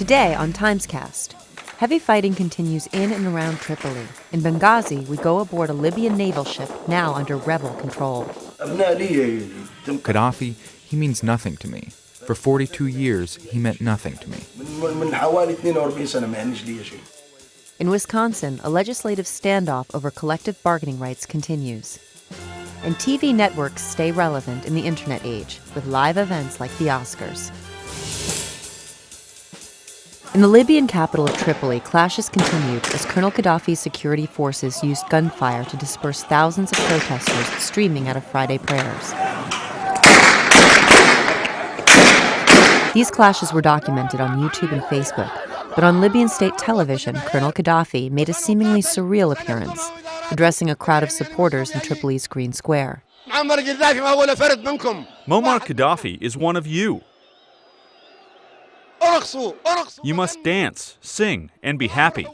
Today on TimesCast, heavy fighting continues in and around Tripoli. In Benghazi, we go aboard a Libyan naval ship now under rebel control. Gaddafi, he means nothing to me. For 42 years, he meant nothing to me. In Wisconsin, a legislative standoff over collective bargaining rights continues. And TV networks stay relevant in the internet age with live events like the Oscars. In the Libyan capital of Tripoli, clashes continued as Colonel Gaddafi's security forces used gunfire to disperse thousands of protesters streaming out of Friday prayers. These clashes were documented on YouTube and Facebook, but on Libyan state television, Colonel Gaddafi made a seemingly surreal appearance, addressing a crowd of supporters in Tripoli's Green Square. Muammar Gaddafi is one of you. You must dance, sing, and be happy.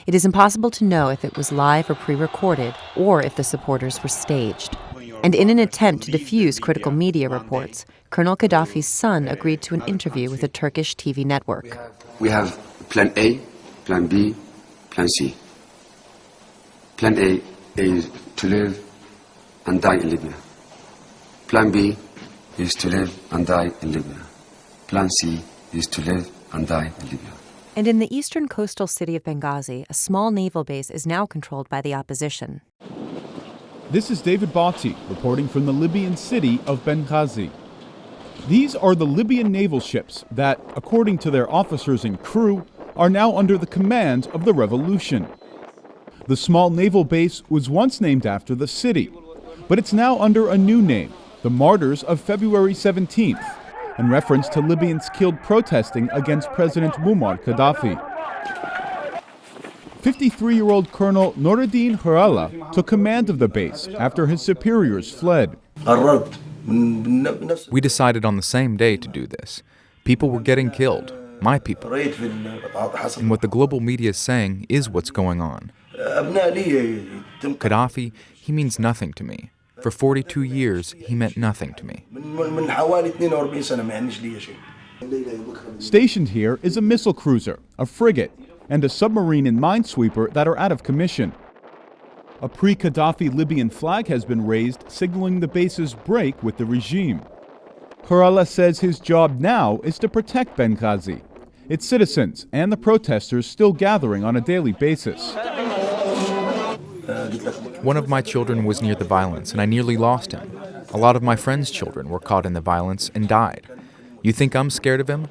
It is impossible to know if it was live or pre-recorded, or if the supporters were staged. And in an attempt to diffuse critical media reports, Colonel Gaddafi's son agreed to an interview with a Turkish TV network. We have Plan A, Plan B, Plan C. Plan A is to live and die in Libya. Plan B is to live and die in Libya. Plan C is to live and die in Libya. And in the eastern coastal city of Benghazi, a small naval base is now controlled by the opposition. This is David Botti reporting from the Libyan city of Benghazi. These are the Libyan naval ships that, according to their officers and crew, are now under the command of the revolution. The small naval base was once named after the city, but it's now under a new name, the Martyrs of February 17th, in reference to Libyans killed protesting against President Muammar Gaddafi. 53-year-old Colonel Noureddin Harala took command of the base after his superiors fled. We decided on the same day to do this. People were getting killed, my people. And what the global media is saying is what's going on. Gaddafi, he means nothing to me. For 42 years, he meant nothing to me. Stationed here is a missile cruiser, a frigate, and a submarine and minesweeper that are out of commission. A pre-Gaddafi Libyan flag has been raised, signaling the base's break with the regime. Harala says his job now is to protect Benghazi, its citizens, and the protesters still gathering on a daily basis. One of my children was near the violence, and I nearly lost him. A lot of my friends' children were caught in the violence and died. You think I'm scared of him?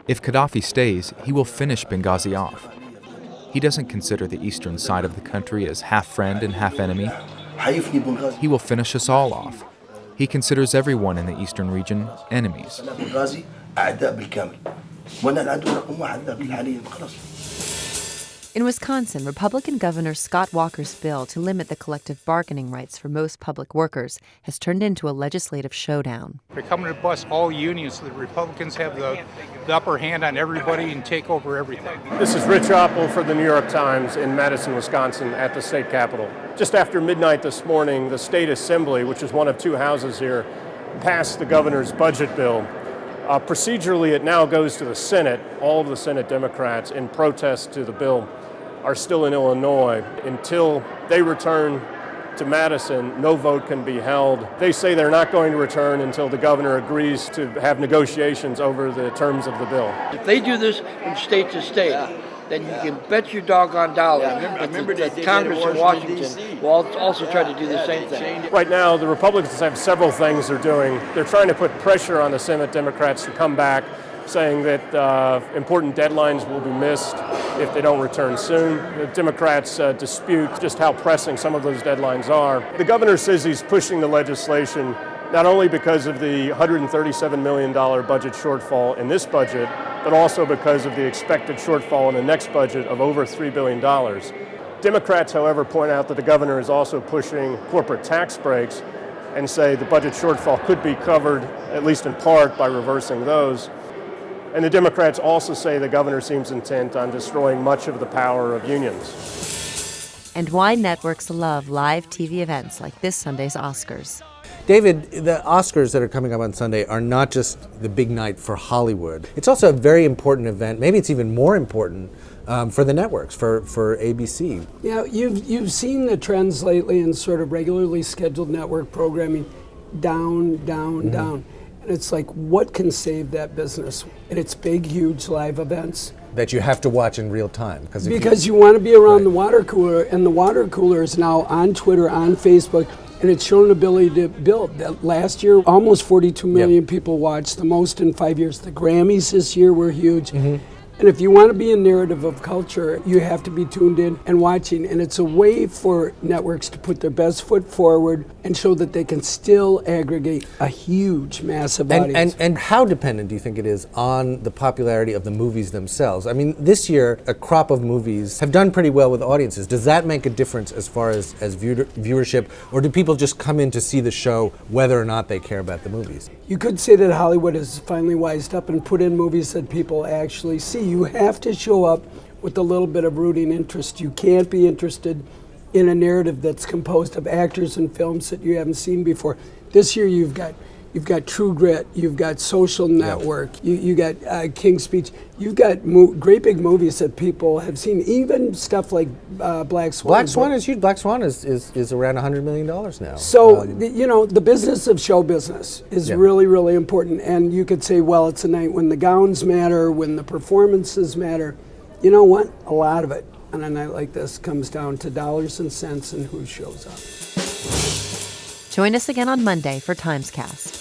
If Gaddafi stays, he will finish Benghazi off. He doesn't consider the eastern side of the country as half friend and half enemy. He will finish us all off. He considers everyone in the eastern region enemies. In Wisconsin, Republican Governor Scott Walker's bill to limit the collective bargaining rights for most public workers has turned into a legislative showdown. They're coming to bust all unions so the Republicans have the upper hand on everybody and take over everything. This is Rich Oppel for the New York Times in Madison, Wisconsin at the state capitol. Just after midnight this morning, the state assembly, which is one of two houses here, passed the governor's budget bill. Procedurally, it now goes to the Senate. All of the Senate Democrats, in protest to the bill, are still in Illinois. Until they return to Madison, no vote can be held. They say they're not going to return until the governor agrees to have negotiations over the terms of the bill. If they do this from state to state, then you can bet your doggone dollar that Congress in Washington will also try to do the same thing. Right now, the Republicans have several things they're doing. They're trying to put pressure on the Senate Democrats to come back, saying that important deadlines will be missed if they don't return soon. The Democrats dispute just how pressing some of those deadlines are. The governor says he's pushing the legislation not only because of the $137 million budget shortfall in this budget, but also because of the expected shortfall in the next budget of over $3 billion. Democrats, however, point out that the governor is also pushing corporate tax breaks and say the budget shortfall could be covered, at least in part, by reversing those. And the Democrats also say the governor seems intent on destroying much of the power of unions. And why networks love live TV events like this Sunday's Oscars. David, the Oscars that are coming up on Sunday are not just the big night for Hollywood. It's also a very important event. Maybe it's even more important for the networks, for ABC. Yeah, you've seen the trends lately in sort of regularly scheduled network programming down. And it's like, what can save that business? And it's big, huge live events. That you have to watch in real time. Because you want to be around the water cooler, and the water cooler is now on Twitter, on Facebook, and it's shown an ability to build. That last year, almost 42 million people watched, the most in 5 years. The Grammys this year were huge. And if you want to be a narrative of culture, you have to be tuned in and watching. And it's a way for networks to put their best foot forward and show that they can still aggregate a huge, massive audience. And how dependent do you think it is on the popularity of the movies themselves? I mean, this year, a crop of movies have done pretty well with audiences. Does that make a difference as far as viewership? Or do people just come in to see the show whether or not they care about the movies? You could say that Hollywood has finally wised up and put in movies that people actually see. You have to show up with a little bit of rooting interest. You can't be interested in a narrative that's composed of actors and films that you haven't seen before. This year you've got True Grit, you've got Social Network, you got King's Speech, you've got great big movies that people have seen, even stuff like Black Swan. Black Swan is huge. Black Swan is around $100 million now. So, the business of show business is really, really important. And you could say, well, it's a night when the gowns matter, when the performances matter. You know what? A lot of it on a night like this comes down to dollars and cents and who shows up. Join us again on Monday for TimesCast.